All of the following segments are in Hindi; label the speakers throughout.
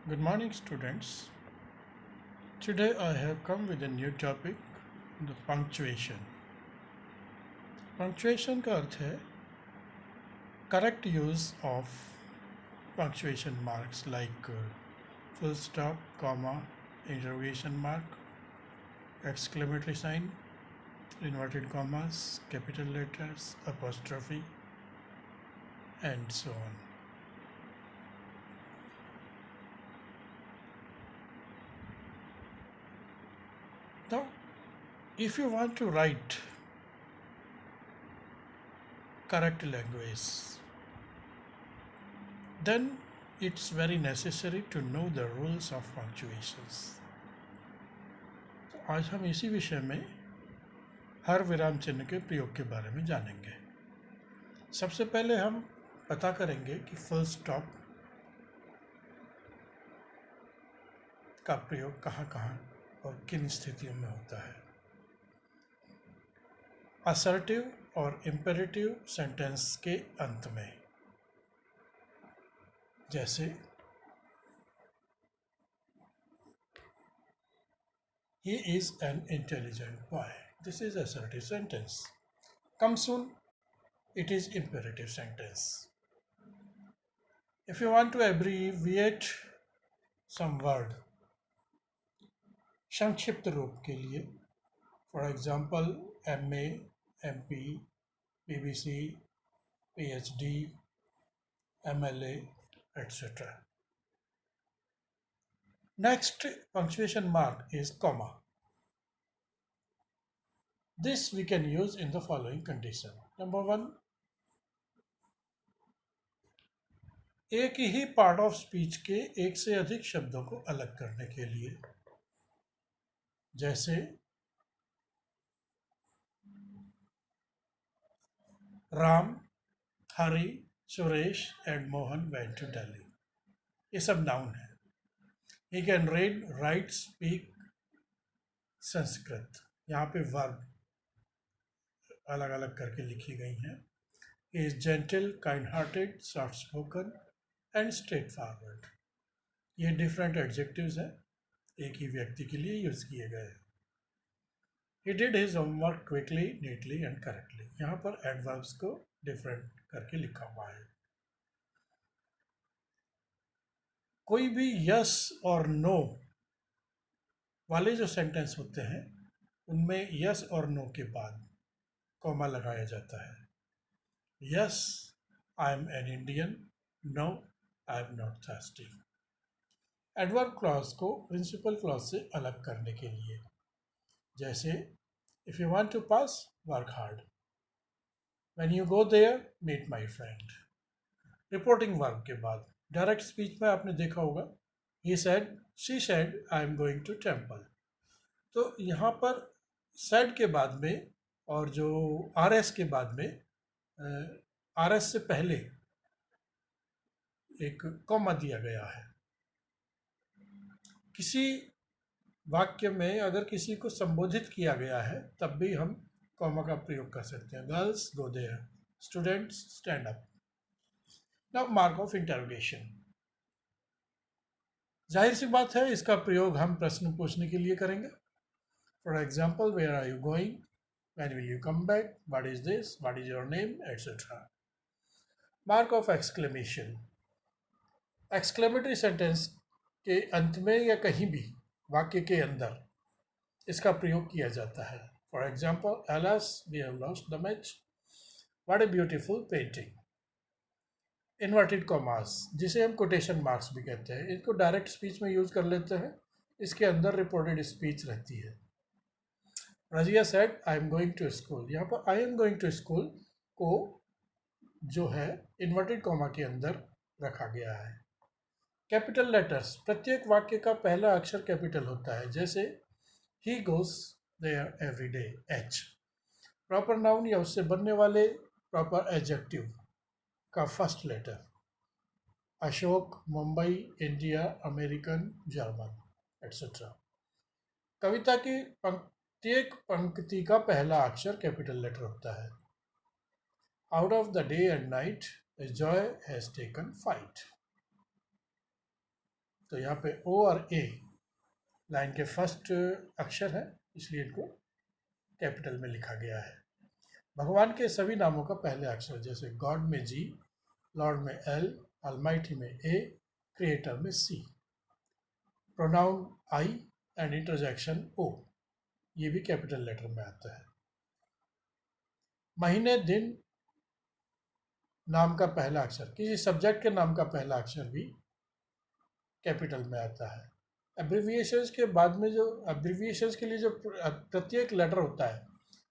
Speaker 1: Good morning, students. Today I have come with a new topic, the punctuation. Punctuation का अर्थ है correct use of punctuation marks like full stop, comma, interrogation mark, exclamatory sign, inverted commas, capital letters, apostrophe, and so on. Now, if you want to write correct language, then it's very necessary to know the rules of punctuations. तो आज हम इसी विषय में हर विराम चिन्ह के प्रयोग के बारे में जानेंगे। सबसे पहले हम पता करेंगे कि फुल स्टॉप का प्रयोग कहाँ कहाँ और किन स्थितियों में होता है। असर्टिव और इम्पेरेटिव सेंटेंस के अंत में, जैसे he is an intelligent boy. This is assertive sentence. Come soon, it is imperative sentence. If you want to abbreviate some word, संक्षिप्त रूप के लिए, for example MA, MP, BBC, PhD, MLA, etc. Next punctuation mark is comma. This we can use in the following condition. Number one, एक ही पार्ट ऑफ स्पीच के एक से अधिक शब्दों को अलग करने के लिए, जैसे Ram, Hari, Suresh and Mohan went to Delhi. ये सब नाउन है। He can read, write, speak Sanskrit. यहाँ पे वर्ब अलग अलग करके लिखी गई हैं। He is gentle, kind hearted, soft spoken and straightforward. ये डिफरेंट एडजेक्टिव्स हैं, एक ही व्यक्ति के लिए यूज किए गए हैं। He did his homework quickly, neatly and correctly. यहाँ पर adverbs को डिफरेंट करके लिखा हुआ है। कोई भी यस और नो वाले जो सेंटेंस होते हैं उनमें यस और नो के बाद कॉमा लगाया जाता है। Yes, I am an Indian. No, I am not thirsty. Adverb clause को प्रिंसिपल क्लॉज से अलग करने के लिए, जैसे if you want to pass, work hard. When you go there, meet my friend. Reporting verb के बाद डायरेक्ट स्पीच में आपने देखा होगा, he said, she said, I am going to temple. तो यहाँ पर said के बाद में और जो RS के बाद में, RS से पहले एक कॉमा दिया गया है। किसी वाक्य में अगर किसी को संबोधित किया गया है तब भी हम कॉमा का प्रयोग कर सकते हैं। Girls go there, students stand up. Now mark of interrogation. जाहिर सी बात है इसका प्रयोग हम प्रश्न पूछने के लिए करेंगे। For example, where are you going, when will you come back, what is this, what is your name, etcetera. Mark of exclamation. Exclamatory sentence के अंत में या कहीं भी वाक्य के अंदर इसका प्रयोग किया जाता है। For example, alas, we have lost the match, what a beautiful painting। Inverted commas, जिसे हम कोटेशन मार्क्स भी कहते हैं, इनको डायरेक्ट स्पीच में यूज कर लेते हैं। इसके अंदर रिपोर्टेड स्पीच रहती है। Razia said, I am going to school. यहाँ पर I am going to school को जो है इन्वर्टेड कॉमा के अंदर रखा गया है। कैपिटल लेटर्स, प्रत्येक वाक्य का पहला अक्षर कैपिटल होता है, जैसे ही goes there every day, H. Proper noun या उससे बनने वाले प्रॉपर एडजेक्टिव का first letter, Ashok, Mumbai, India, American, German, et cetera. कविता की प्रत्येक पंक्ति का पहला अक्षर कैपिटल लेटर होता है। Out of the day and night, Joy has taken fight. तो यहाँ पे ओ और ए लाइन के फर्स्ट अक्षर है, इसलिए इनको कैपिटल में लिखा गया है। भगवान के सभी नामों का पहले अक्षर, जैसे गॉड में जी, लॉर्ड में एल, अलमाइटी में ए, क्रिएटर में सी। प्रोनाउन आई एंड इंटरजेक्शन ओ, ये भी कैपिटल लेटर में आता है। महीने दिन नाम का पहला अक्षर, किसी सब्जेक्ट के नाम का पहला अक्षर भी कैपिटल में आता है। एब्रिविएशंस के बाद में जो एब्रिविएशंस के लिए जो प्रत्येक लेटर होता है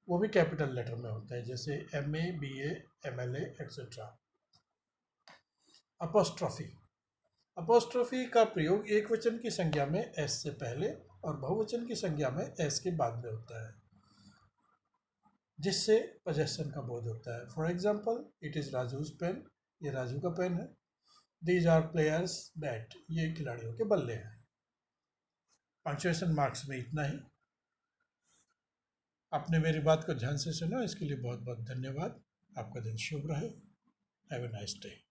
Speaker 1: वो भी कैपिटल लेटर में होता है, जैसे MA, BA, MLA etcetera. Apostrophe, apostrophe का प्रयोग एक वचन की संज्ञा में एस से पहले और बहुवचन की संज्ञा में एस के बाद में होता है, जिससे पोजेशन का बोध होता है। For example, it is Raju's pen, ये राजू का पेन है। दीज आर प्लेयर्स बैट, ये खिलाड़ियों के बल्ले हैं। पंक्चुएशन मार्क्स में इतना ही। आपने मेरी बात को ध्यान से सुना, इसके लिए बहुत बहुत धन्यवाद। आपका दिन शुभ रहे। Have a nice day.